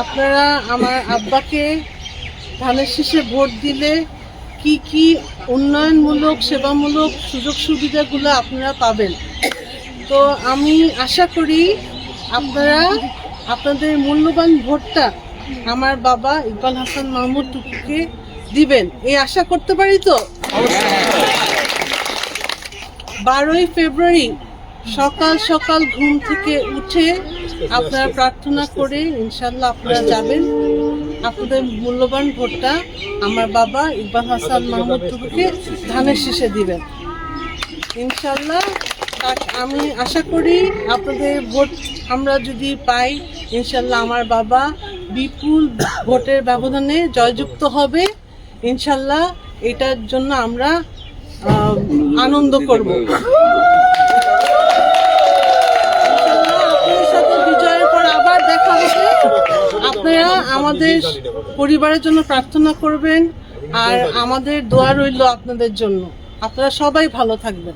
আপনারা আমার আব্বাকে ধানের শীষে ভোট দিলে কি কি উন্নয়নমূলক সেবামূলক সুযোগ সুবিধাগুলো আপনারা পাবেন। তো আমি আশা করি আপনারা আপনাদের মূল্যবান ভোটটা আমার বাবা ইকবাল হাসান মাহমুদ টুকুকে দিবেন, এই আশা করতে পারি তো। 12ই ফেব্রুয়ারি সকাল সকাল ঘুম থেকে উঠে আপনারা প্রার্থনা করে ইনশাল্লাহ আপনারা যাবেন, আপনাদের মূল্যবান ভোটটা আমার বাবা ইকবাল হাসান মাহমুদ টুকুকে ধানের শীষে দিবেন ইনশাল্লাহ। আমি আশা করি আপনাদের ভোট আমরা যদি পাই ইনশাল্লাহ আমার বাবা বিপুল ভোটের ব্যবধানে জয়যুক্ত হবে ইনশাল্লাহ। এটার জন্য আমরা আনন্দ করব। আপনাদের সাথে বিজয়ের পর আবার দেখা হবে। আপনারা আমাদের পরিবারের জন্য প্রার্থনা করবেন আর আমাদের দোয়া রইল আপনাদের জন্য। আপনারা সবাই ভালো থাকবেন।